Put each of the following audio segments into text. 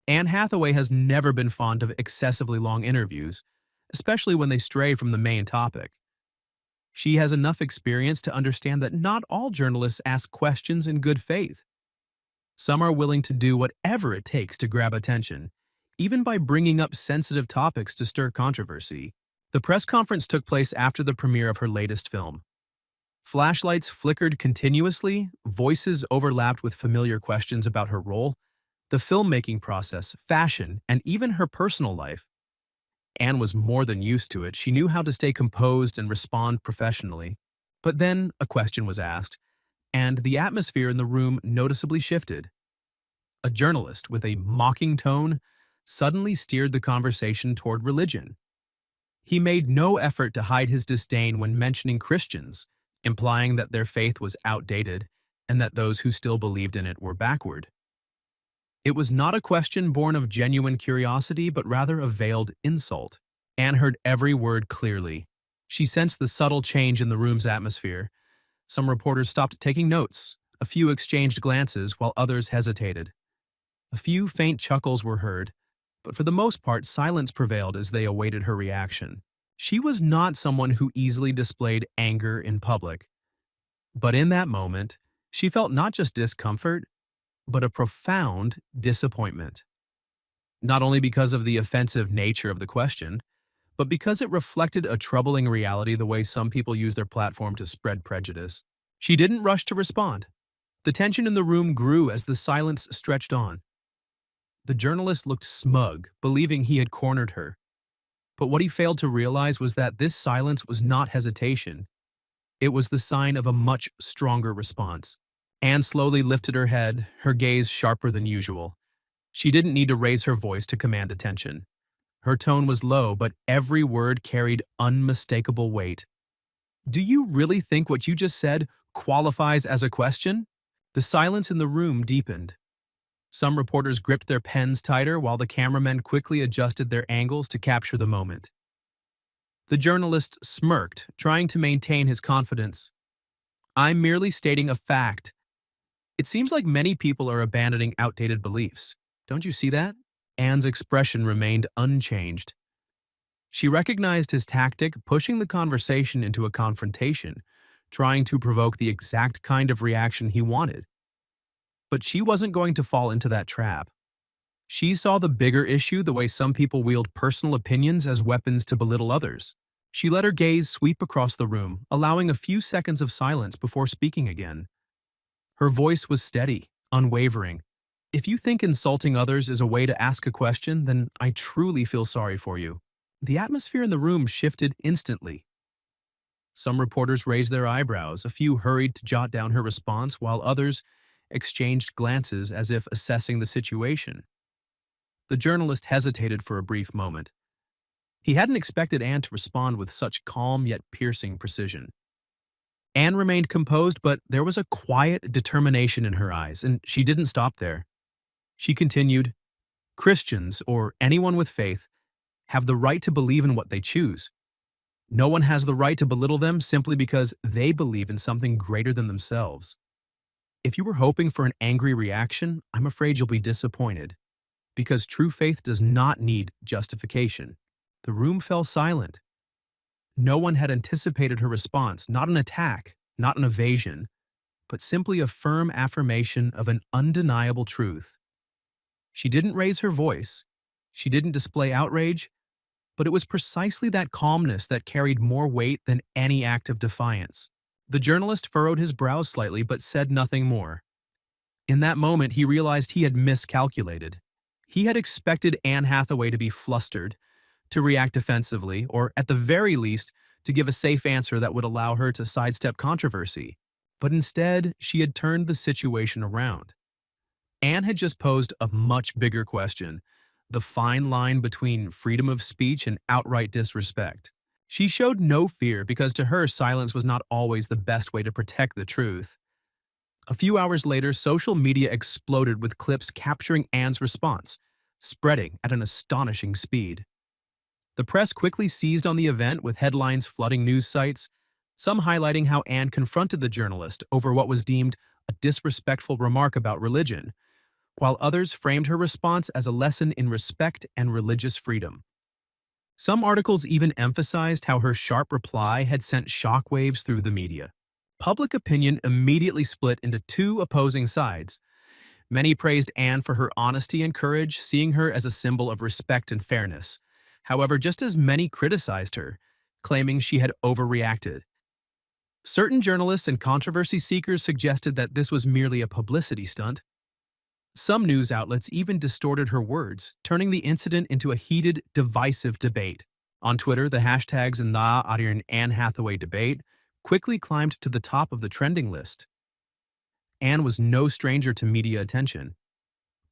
Anne Hathaway has never been fond of excessively long interviews, especially when they stray from the main topic. She has enough experience to understand that not all journalists ask questions in good faith. Some are willing to do whatever it takes to grab attention, even by bringing up sensitive topics to stir controversy. The press conference took place after the premiere of her latest film. Flashlights flickered continuously, voices overlapped with familiar questions about her role, the filmmaking process, fashion, and even her personal life. Anne was more than used to it. She knew how to stay composed and respond professionally. But then a question was asked, and the atmosphere in the room noticeably shifted. A journalist with a mocking tone suddenly steered the conversation toward religion. He made no effort to hide his disdain when mentioning Christians, implying that their faith was outdated and that those who still believed in it were backward. It was not a question born of genuine curiosity, but rather a veiled insult. Anne heard every word clearly. She sensed the subtle change in the room's atmosphere. Some reporters stopped taking notes. A few exchanged glances, while others hesitated. A few faint chuckles were heard, but for the most part, silence prevailed as they awaited her reaction. She was not someone who easily displayed anger in public. But in that moment, she felt not just discomfort, but a profound disappointment. Not only because of the offensive nature of the question, but because it reflected a troubling reality the way some people use their platform to spread prejudice. She didn't rush to respond. The tension in the room grew as the silence stretched on. The journalist looked smug, believing he had cornered her. But what he failed to realize was that this silence was not hesitation. It was the sign of a much stronger response. Anne slowly lifted her head, her gaze sharper than usual. She didn't need to raise her voice to command attention. Her tone was low, but every word carried unmistakable weight. "Do you really think what you just said qualifies as a question?" The silence in the room deepened. Some reporters gripped their pens tighter while the cameramen quickly adjusted their angles to capture the moment. The journalist smirked, trying to maintain his confidence. "I'm merely stating a fact. It seems like many people are abandoning outdated beliefs. Don't you see that?" Anne's expression remained unchanged. She recognized his tactic, pushing the conversation into a confrontation, trying to provoke the exact kind of reaction he wanted. But she wasn't going to fall into that trap. She saw the bigger issue the way some people wield personal opinions as weapons to belittle others. She let her gaze sweep across the room, allowing a few seconds of silence before speaking again. Her voice was steady, unwavering. "If you think insulting others is a way to ask a question, then I truly feel sorry for you." The atmosphere in the room shifted instantly. Some reporters raised their eyebrows, a few hurried to jot down her response, while others exchanged glances as if assessing the situation. The journalist hesitated for a brief moment. He hadn't expected Anne to respond with such calm yet piercing precision. Anne remained composed, but there was a quiet determination in her eyes, and she didn't stop there. She continued, "Christians, or anyone with faith, have the right to believe in what they choose. No one has the right to belittle them simply because they believe in something greater than themselves. If you were hoping for an angry reaction, I'm afraid you'll be disappointed, because true faith does not need justification." The room fell silent. No one had anticipated her response, not an attack, not an evasion, but simply a firm affirmation of an undeniable truth. She didn't raise her voice. She didn't display outrage, but it was precisely that calmness that carried more weight than any act of defiance. The journalist furrowed his brows slightly but said nothing more. In that moment, he realized he had miscalculated. He had expected Anne Hathaway to be flustered, to react defensively, or at the very least, to give a safe answer that would allow her to sidestep controversy. But instead, she had turned the situation around. Anne had just posed a much bigger question, the fine line between freedom of speech and outright disrespect. She showed no fear because to her, silence was not always the best way to protect the truth. A few hours later, social media exploded with clips capturing Anne's response, spreading at an astonishing speed. The press quickly seized on the event with headlines flooding news sites, some highlighting how Anne confronted the journalist over what was deemed a disrespectful remark about religion, while others framed her response as a lesson in respect and religious freedom. Some articles even emphasized how her sharp reply had sent shockwaves through the media. Public opinion immediately split into two opposing sides. Many praised Anne for her honesty and courage, seeing her as a symbol of respect and fairness. However, just as many criticized her, claiming she had overreacted. Certain journalists and controversy seekers suggested that this was merely a publicity stunt. Some news outlets even distorted her words, turning the incident into a heated, divisive debate. On Twitter, the hashtags "Na Arin Anne Hathaway debate" quickly climbed to the top of the trending list. Anne was no stranger to media attention.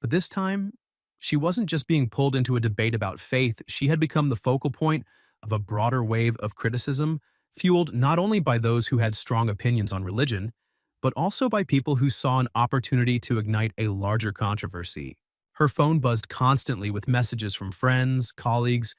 But this time, she wasn't just being pulled into a debate about faith, she had become the focal point of a broader wave of criticism, fueled not only by those who had strong opinions on religion, but also by people who saw an opportunity to ignite a larger controversy. Her phone buzzed constantly with messages from friends, colleagues,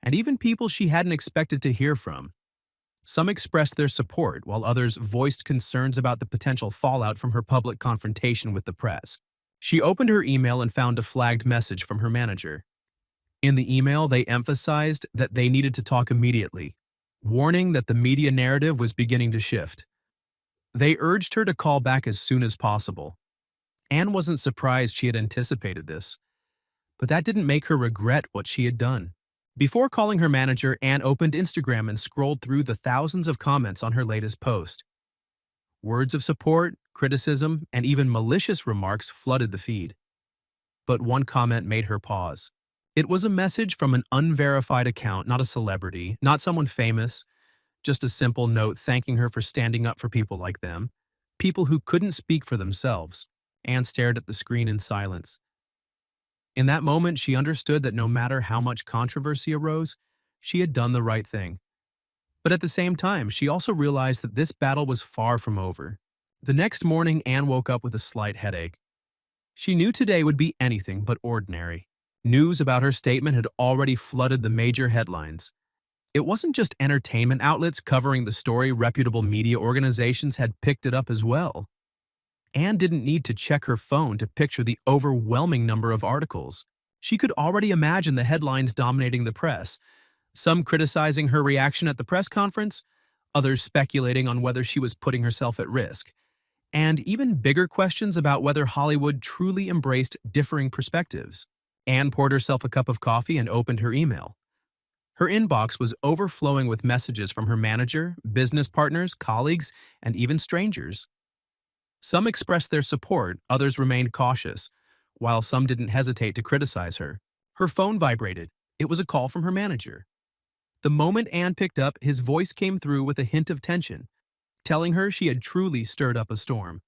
and even people she hadn't expected to hear from. Some expressed their support, while others voiced concerns about the potential fallout from her public confrontation with the press. She opened her email and found a flagged message from her manager. In the email, they emphasized that they needed to talk immediately, warning that the media narrative was beginning to shift. They urged her to call back as soon as possible. Anne wasn't surprised she had anticipated this, but that didn't make her regret what she had done. Before calling her manager, Anne opened Instagram and scrolled through the thousands of comments on her latest post. Words of support, criticism, and even malicious remarks flooded the feed. But one comment made her pause. It was a message from an unverified account, not a celebrity, not someone famous, just a simple note thanking her for standing up for people like them, people who couldn't speak for themselves. Anne stared at the screen in silence. In that moment, she understood that no matter how much controversy arose, she had done the right thing. But at the same time, she also realized that this battle was far from over. The next morning, Anne woke up with a slight headache. She knew today would be anything but ordinary. News about her statement had already flooded the major headlines. It wasn't just entertainment outlets covering the story, reputable media organizations had picked it up as well. Anne didn't need to check her phone to picture the overwhelming number of articles. She could already imagine the headlines dominating the press, some criticizing her reaction at the press conference, others speculating on whether she was putting herself at risk, and even bigger questions about whether Hollywood truly embraced differing perspectives. Anne poured herself a cup of coffee and opened her email. Her inbox was overflowing with messages from her manager, business partners, colleagues, and even strangers. Some expressed their support, others remained cautious, while some didn't hesitate to criticize her. Her phone vibrated. It was a call from her manager. The moment Anne picked up, his voice came through with a hint of tension, telling her she had truly stirred up a storm.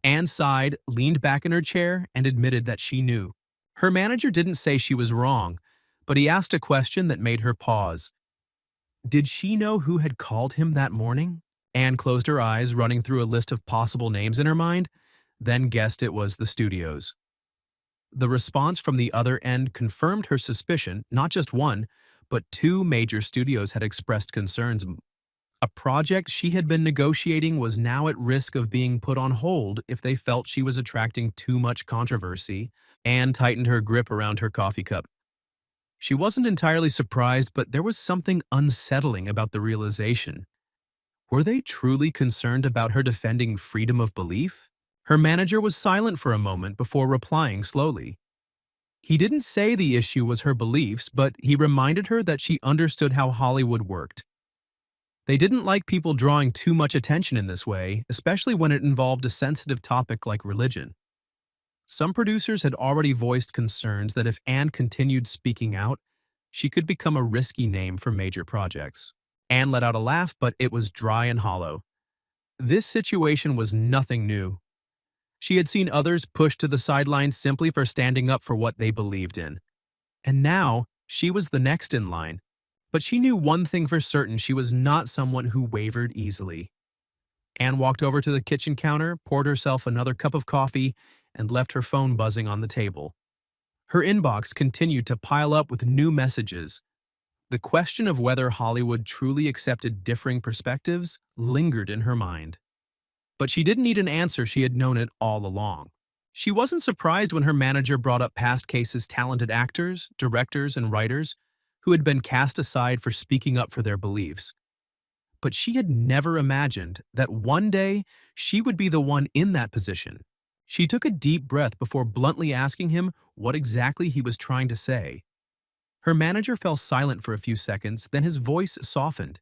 Anne sighed, leaned back in her chair, and admitted that she knew. Her manager didn't say she was wrong, but he asked a question that made her pause. Did she know who had called him that morning? Anne closed her eyes, running through a list of possible names in her mind, then guessed it was the studios. The response from the other end confirmed her suspicion. Not just one, but two major studios had expressed concerns. A project she had been negotiating was now at risk of being put on hold if they felt she was attracting too much controversy. Anne tightened her grip around her coffee cup. She wasn't entirely surprised, but there was something unsettling about the realization. Were they truly concerned about her defending freedom of belief? Her manager was silent for a moment before replying slowly. He didn't say the issue was her beliefs, but he reminded her that she understood how Hollywood worked. They didn't like people drawing too much attention in this way, especially when it involved a sensitive topic like religion. Some producers had already voiced concerns that if Anne continued speaking out, she could become a risky name for major projects. Anne let out a laugh, but it was dry and hollow. This situation was nothing new. She had seen others pushed to the sidelines simply for standing up for what they believed in. And now, she was the next in line. But she knew one thing for certain: she was not someone who wavered easily. Anne walked over to the kitchen counter, poured herself another cup of coffee, and left her phone buzzing on the table. Her inbox continued to pile up with new messages. The question of whether Hollywood truly accepted differing perspectives lingered in her mind. But she didn't need an answer, she had known it all along. She wasn't surprised when her manager brought up past cases talented actors, directors, and writers who had been cast aside for speaking up for their beliefs. But she had never imagined that one day she would be the one in that position. She took a deep breath before bluntly asking him what exactly he was trying to say. Her manager fell silent for a few seconds, then his voice softened.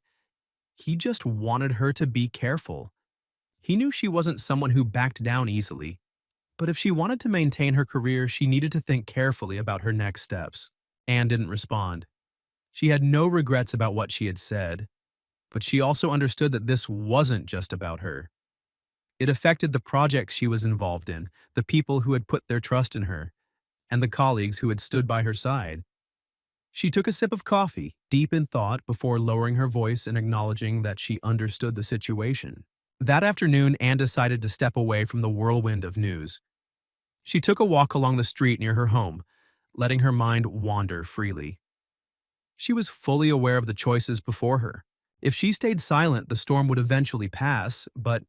He just wanted her to be careful. He knew she wasn't someone who backed down easily, but if she wanted to maintain her career, she needed to think carefully about her next steps. Anne didn't respond. She had no regrets about what she had said, but she also understood that this wasn't just about her. It affected the projects she was involved in, the people who had put their trust in her, and the colleagues who had stood by her side. She took a sip of coffee, deep in thought, before lowering her voice and acknowledging that she understood the situation. That afternoon, Anne decided to step away from the whirlwind of news. She took a walk along the street near her home, letting her mind wander freely. She was fully aware of the choices before her. If she stayed silent, the storm would eventually pass, but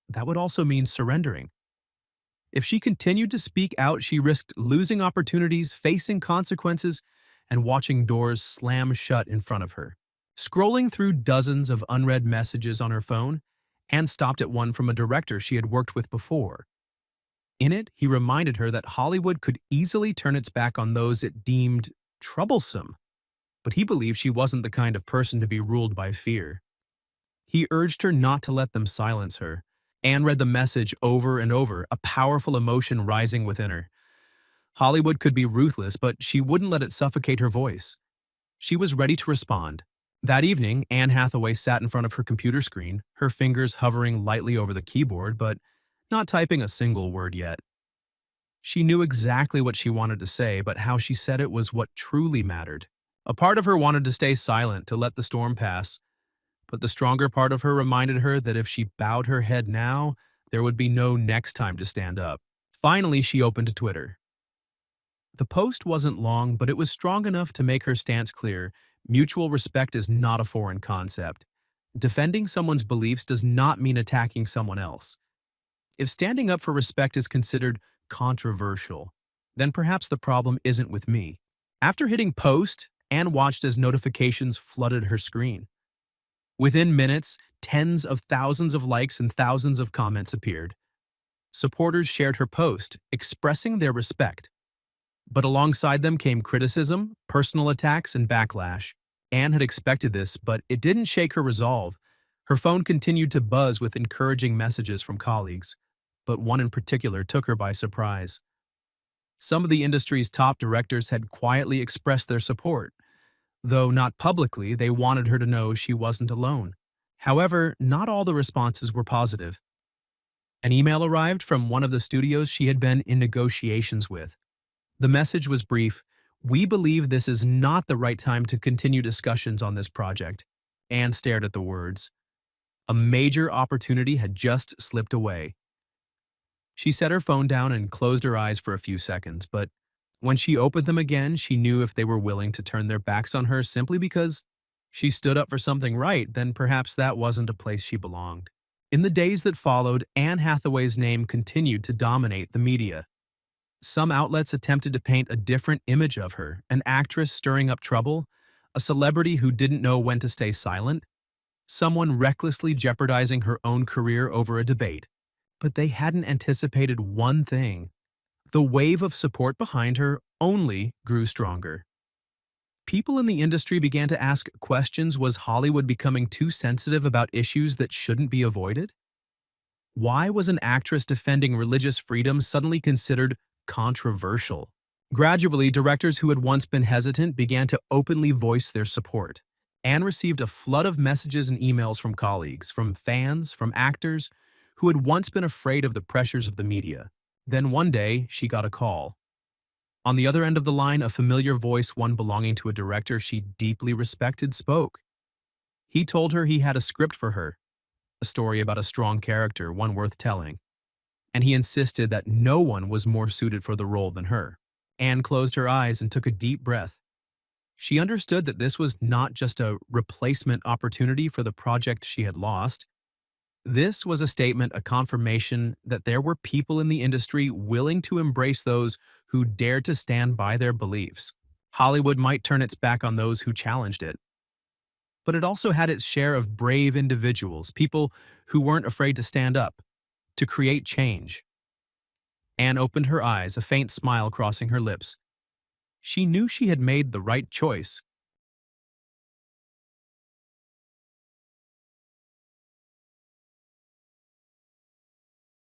that would also mean surrendering. If she continued to speak out, she risked losing opportunities, facing consequences, and watching doors slam shut in front of her. Scrolling through dozens of unread messages on her phone, Anne stopped at one from a director she had worked with before. In it, he reminded her that Hollywood could easily turn its back on those it deemed troublesome, but he believed she wasn't the kind of person to be ruled by fear. He urged her not to let them silence her. Anne read the message over and over, a powerful emotion rising within her. Hollywood could be ruthless, but she wouldn't let it suffocate her voice. She was ready to respond. That evening, Anne Hathaway sat in front of her computer screen, her fingers hovering lightly over the keyboard, but not typing a single word yet. She knew exactly what she wanted to say, but how she said it was what truly mattered. A part of her wanted to stay silent, to let the storm pass, but the stronger part of her reminded her that if she bowed her head now, there would be no next time to stand up. Finally, she opened Twitter. The post wasn't long, but it was strong enough to make her stance clear. Mutual respect is not a foreign concept. Defending someone's beliefs does not mean attacking someone else. If standing up for respect is considered controversial, then perhaps the problem isn't with me. After hitting post, Anne watched as notifications flooded her screen. Within minutes, tens of thousands of likes and thousands of comments appeared. Supporters shared her post, expressing their respect. But alongside them came criticism, personal attacks, and backlash. Anne had expected this, but it didn't shake her resolve. Her phone continued to buzz with encouraging messages from colleagues, but one in particular took her by surprise. Some of the industry's top directors had quietly expressed their support. Though not publicly, they wanted her to know she wasn't alone. However, not all the responses were positive. An email arrived from one of the studios she had been in negotiations with. The message was brief. "We believe this is not the right time to continue discussions on this project." Anne stared at the words. A major opportunity had just slipped away. She set her phone down and closed her eyes for a few seconds, but when she opened them again, she knew if they were willing to turn their backs on her simply because she stood up for something right, then perhaps that wasn't a place she belonged. In the days that followed, Anne Hathaway's name continued to dominate the media. Some outlets attempted to paint a different image of her, an actress stirring up trouble, a celebrity who didn't know when to stay silent, someone recklessly jeopardizing her own career over a debate. But they hadn't anticipated one thing. The wave of support behind her only grew stronger. People in the industry began to ask questions. Was Hollywood becoming too sensitive about issues that shouldn't be avoided? Why was an actress defending religious freedom suddenly considered controversial? Gradually, directors who had once been hesitant began to openly voice their support. Anne received a flood of messages and emails from colleagues, from fans, from actors who had once been afraid of the pressures of the media. Then one day, she got a call. On the other end of the line, a familiar voice, one belonging to a director she deeply respected, spoke. He told her he had a script for her, a story about a strong character, one worth telling. And he insisted that no one was more suited for the role than her. Anne closed her eyes and took a deep breath. She understood that this was not just a replacement opportunity for the project she had lost. This was a statement, a confirmation that there were people in the industry willing to embrace those who dared to stand by their beliefs. Hollywood might turn its back on those who challenged it, but it also had its share of brave individuals, people who weren't afraid to stand up, to create change. Anne opened her eyes, a faint smile crossing her lips. She knew she had made the right choice,